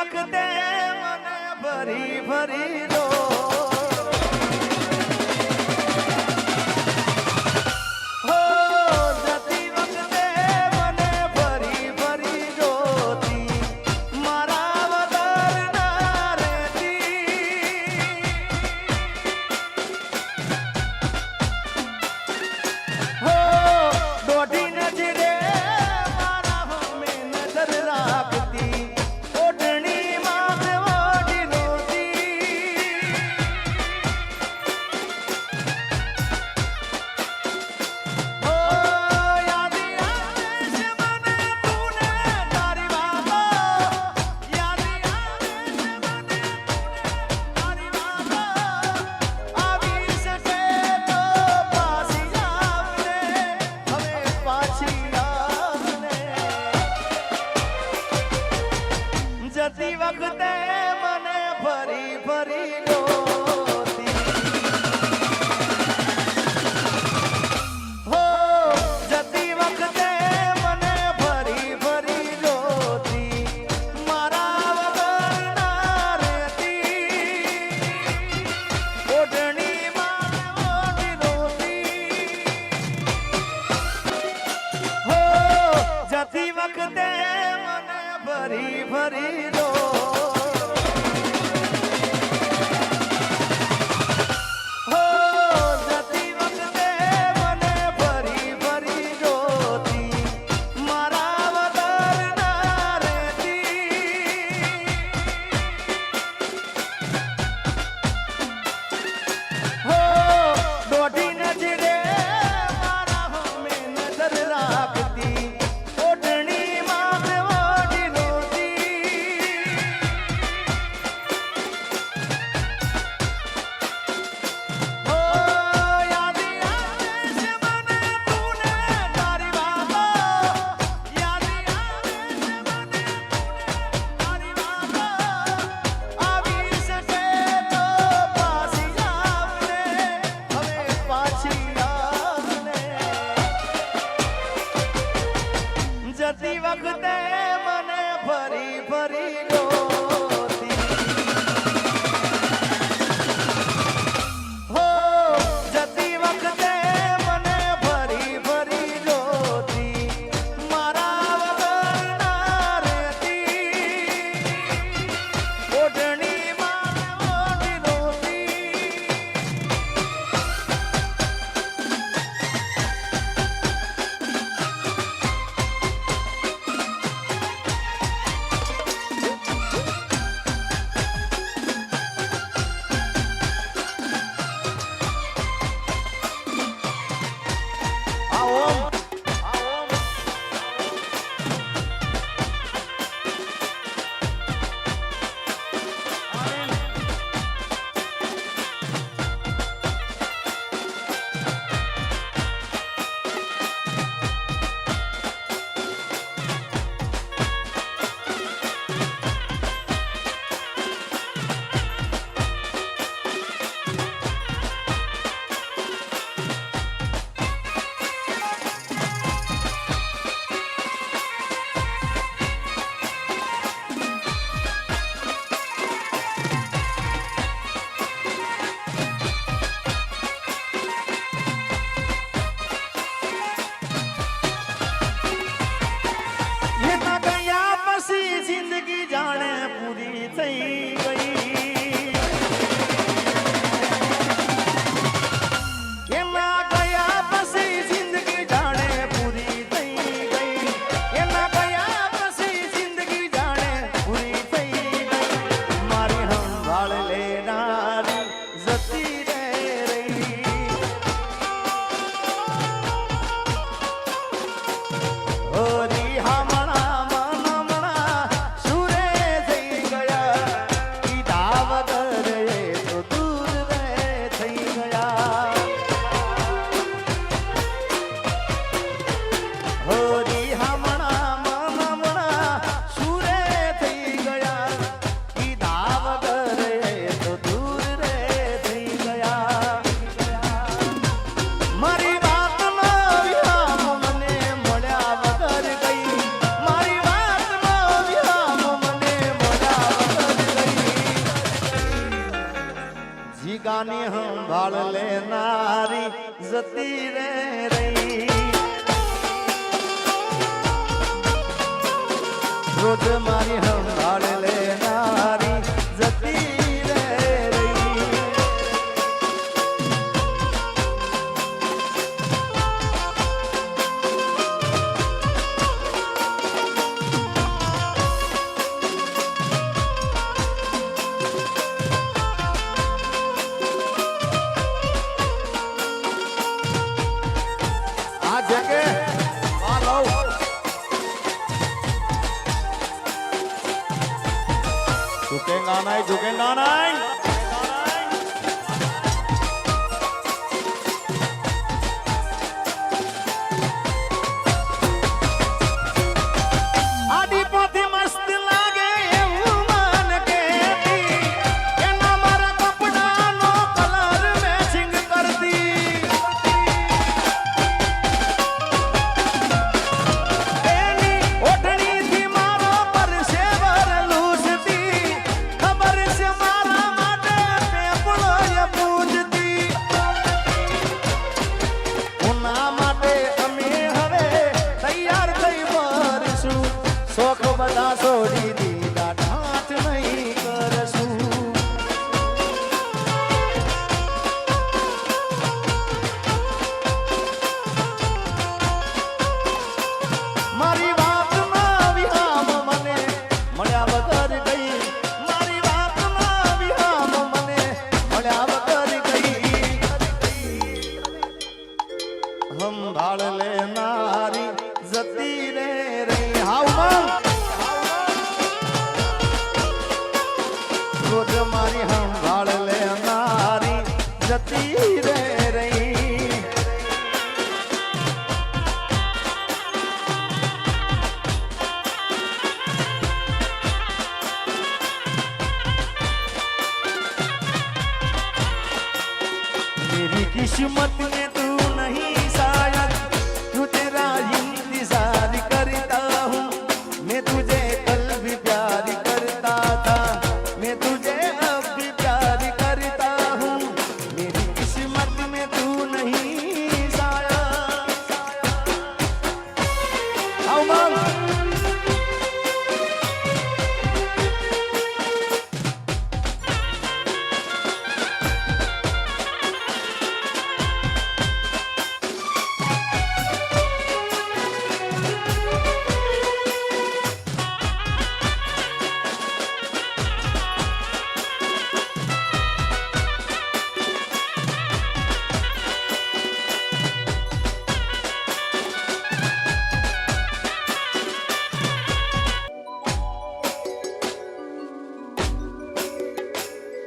વખતે મને ભરી ભરી લો જતી વખતે મને ફરી ફરી ગોતી હો જતી વખતે મને ફરી ફરી ગોતી મારા વગર ના રહેતી ઓઢણીમાં ઓઢી રોતી હો જતી વખતે મને ફરી ફરી જતી વખતે મને ફરી ફરી ગોતી હો જતી વખતે મને ફરી ફરી ગોતી મારા વગર ના રહેતી ઓઢણીમાં ઓઢી રોતી પિતાની સંભાળ લેનારી જતી રે રહી રોજ મારી સંભાળ લેનારી જતી રે રહી આ જગ્યા આ લાવ झुकेगा नहीं आदि पोथी मस्त लागे એવું મન કેતી એના મારા કપડાનો કલર મેચિંગ કરતી એની ઓઢણીથી મારો પરસેવર લૂસતી ખબર છે મારા માટે પેપળો એ પૂજતી ઉના માટે અમે હવે તૈયાર થઈ ભરશું શોખ બધા છોડી દીધા ઢાંચ નહીં કરશું મારી વાતમાં વિહામ મને મળ્યા વગર ગઈ મારી વાતમાં વિહામ મને મળ્યા વગર ગઈ સંભાળ લેનારી જતી રે રહી હાવ રોજ મારી સંભાળ લેનારી જતી રે રહી मेरी किस्मत में तू नहीं शायद तू तेरा इंतजार करता हूँ मैं तुझे कल भी प्यार करता था मैं तुझे अब भी प्यार करता हूँ मेरी किस्मत में तू नहीं शायद आओ मांग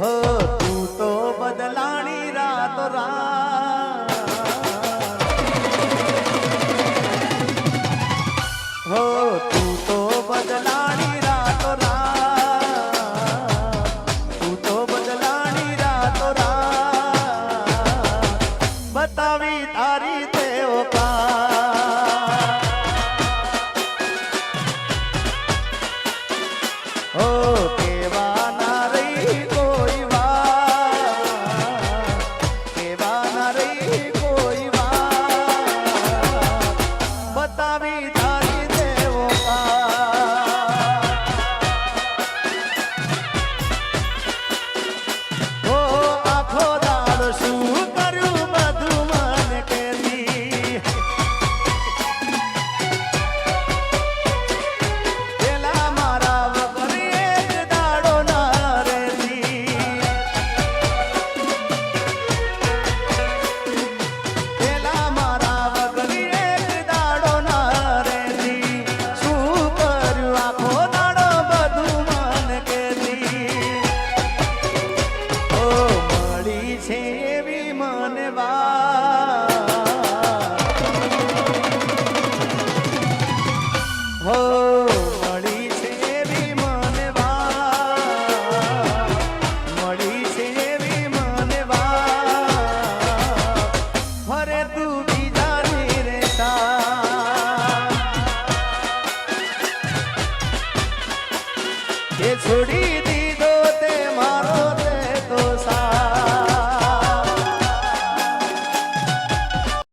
हो तू तो बदलानी रातो रात हो तू तो बदलानी रातो रात तू तो बदलानी रातो रात बतावी तारी तेव का हो केवा ना रही कोई बात केवा ना रही कोई बात बतावी तारी देवो का हो आखो दाड़ શું કર્યું બધું મને કેતી પેલા મારા વગર એક દાડો ના રહેતી પેલા મારા વગર એક દાડો ના રહેતી શું કર્યું આખો દાડો બધું મને કેતી ઓ મળી છે એવી મને વાત હો મળી છે એવી મને વાત મળી છે એવી મને વાત ફરે તું બીજાની રેતા એ છોડી દી